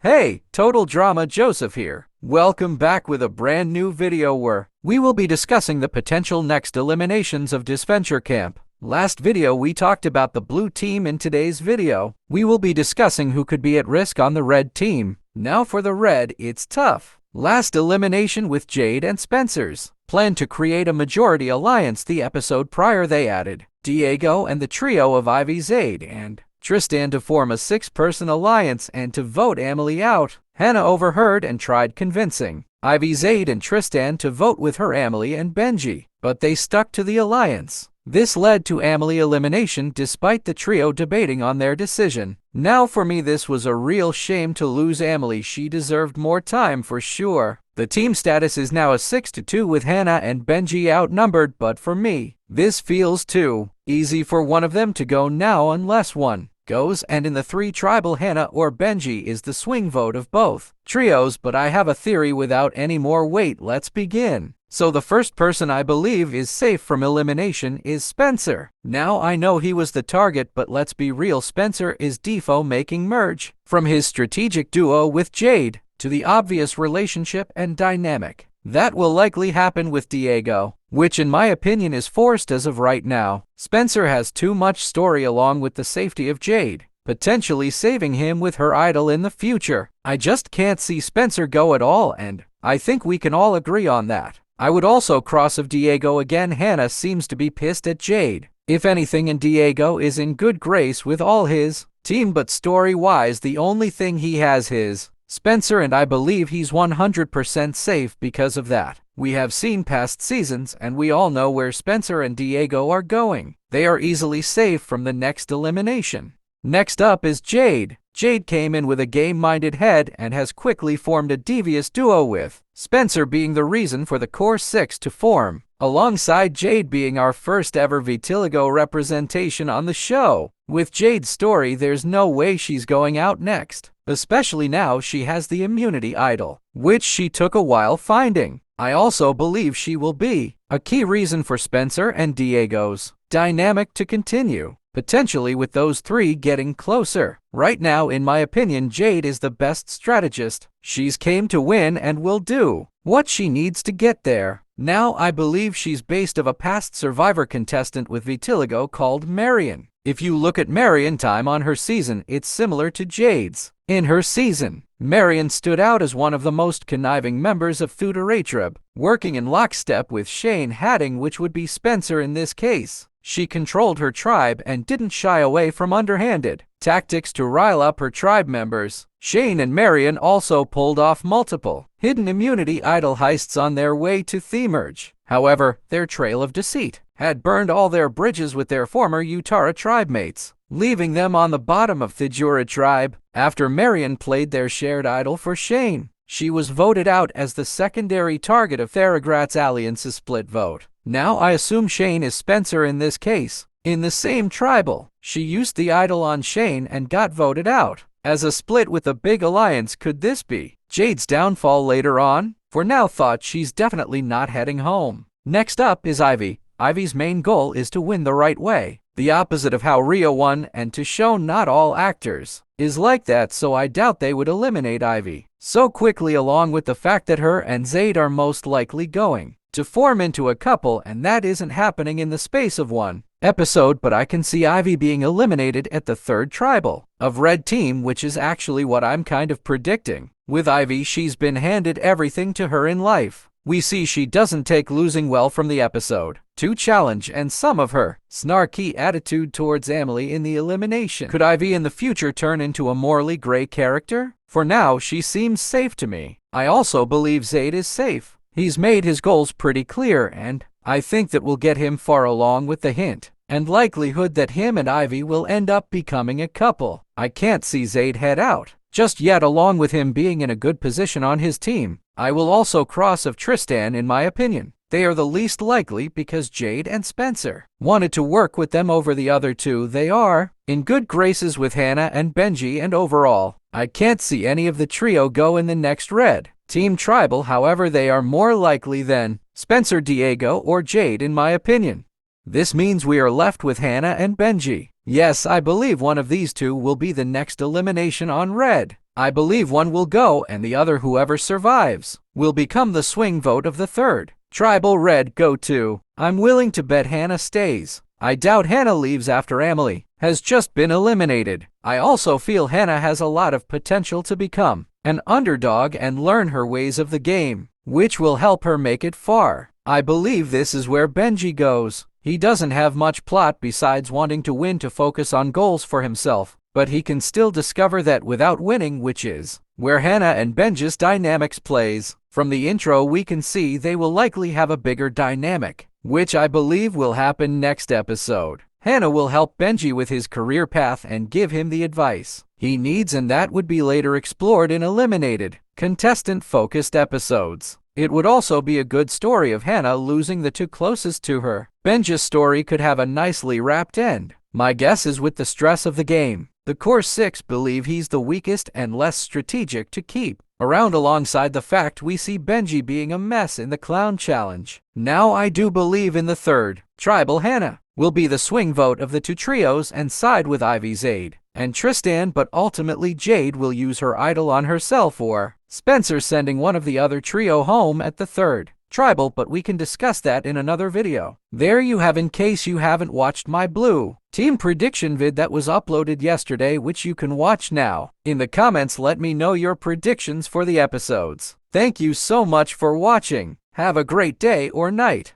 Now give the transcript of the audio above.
Hey, Total Drama Joseph here. Welcome back with a brand new video where we will be discussing the potential next eliminations of Disventure Camp. Last video we talked about the blue team. In today's video, we will be discussing who could be at risk on the red team. Now for the red, it's tough. Last elimination with Jade and Spencer's plan to create a majority alliance. The episode prior they added Diego and the trio of Ivy, Jade, and Tristan to form a 6-person alliance and to vote Emily out. Hannah overheard and tried convincing Ivy, Jade, and Tristan to vote with her Emily and Benji, but they stuck to the alliance. This led to Emily elimination despite the trio debating on their decision. Now for me, this was a real shame to lose Emily. She deserved more time for sure. The team status is now a 6-2 with Hannah and Benji outnumbered, but for me, this feels too easy for one of them to go now unless one goes, and in the 3 tribal, Hannah or Benji is the swing vote of both trios. But I have a theory without any more wait. Let's begin. So the first person I believe is safe from elimination is Spencer. Now I know he was the target, but let's be real, Spencer is defo making merge from his strategic duo with Jade to the obvious relationship and dynamic that will likely happen with Diego, which in my opinion is forced as of right now. Spencer has too much story along with the safety of Jade, potentially saving him with her idol in the future. I just can't see Spencer go at all, and I think we can all agree on that. I would also cross of Diego again. Hannah seems to be pissed at Jade, if anything, and Diego is in good grace with all his team, but story-wise the only thing he has is Spencer, and I believe he's 100% safe because of that. We have seen past seasons, and we all know where Spencer and Diego are going. They are easily safe from the next elimination. Next up is Jade. Jade came in with a game-minded head and has quickly formed a devious duo with Spencer being the reason for the core 6 to form, alongside Jade being our first ever vitiligo representation on the show. With Jade's story, there's no way she's going out next, especially now she has the immunity idol, which she took a while finding. I also believe she will be a key reason for Spencer and Diego's dynamic to continue, potentially with those 3 getting closer. Right now, in my opinion, Jade is the best strategist. She's came to win and will do what she needs to get there. Now I believe she's based of a past Survivor contestant with vitiligo called Marion. If you look at Marion time on her season, it's similar to Jade's. In her season, Marion stood out as one of the most conniving members of Futuratrib, working in lockstep with Shane Hadding, which would be Spencer in this case. She controlled her tribe and didn't shy away from underhanded tactics to rile up her tribe members. Shane and Marion also pulled off multiple hidden immunity idol heists on their way to Themerge. However, their trail of deceit had burned all their bridges with their former Utara tribe mates, leaving them on the bottom of Thijura tribe. After Marion played their shared idol for Shane, she was voted out as the secondary target of Theragrat's alliance's split vote. Now I assume Shane is Spencer in this case. In the same tribal, she used the idol on Shane and got voted out. As a split with a big alliance, could this be Jade's downfall later on? For now, thought she's definitely not heading home. Next up is Ivy. Ivy's main goal is to win the right way, the opposite of how Rio won, and to show not all actors is like that, so I doubt they would eliminate Ivy so quickly, along with the fact that her and Jade are most likely going to form into a couple, and that isn't happening in the space of one episode. But I can see Ivy being eliminated at the 3rd tribal of red team, which is actually what I'm kind of predicting. With Ivy, she's been handed everything to her in life. We see she doesn't take losing well from the episode 2 challenge and some of her snarky attitude towards Emily in the elimination. Could Ivy in the future turn into a morally gray character? For now, she seems safe to me. I also believe Jade is safe. He's made his goals pretty clear, and I think that will get him far, along with the hint and likelihood that him and Ivy will end up becoming a couple. I can't see Jade head out just yet, along with him being in a good position on his team. I will also cross of Tristan in my opinion. They are the least likely because Jade and Spencer wanted to work with them over the other 2. They are in good graces with Hannah and Benji, and overall, I can't see any of the trio go in the next red team tribal. However, they are more likely than Spencer, Diego, or Jade in my opinion. This means we are left with Hannah and Benji. Yes, I believe one of these 2 will be the next elimination on red. I believe one will go and the other, whoever survives, will become the swing vote of the third. Tribal Red go to. I'm willing to bet Hannah stays. I doubt Hannah leaves after Emily has just been eliminated. I also feel Hannah has a lot of potential to become an underdog and learn her ways of the game, which will help her make it far. I believe this is where Benji goes. He doesn't have much plot besides wanting to win to focus on goals for himself, but he can still discover that without winning, which is where Hannah and Benji's dynamics plays. From the intro we can see they will likely have a bigger dynamic, which I believe will happen next episode. Hannah will help Benji with his career path and give him the advice he needs, and that would be later explored in eliminated, contestant-focused episodes. It would also be a good story of Hannah losing the two closest to her. Benji's story could have a nicely wrapped end. My guess is with the stress of the game, the core 6 believe he's the weakest and less strategic to keep around, alongside the fact we see Benji being a mess in the clown challenge. Now I do believe in the third. Tribal Hannah will be the swing vote of the two trios and side with Ivy, Jade, and Tristan, but ultimately Jade will use her idol on herself, or Spencer, sending one of the other trio home at the third. Tribal, but we can discuss that in another video. There you have, in case you haven't watched my blue team prediction vid that was uploaded yesterday, which you can watch now. In the comments let me know your predictions for the episodes. Thank you so much for watching. Have a great day or night.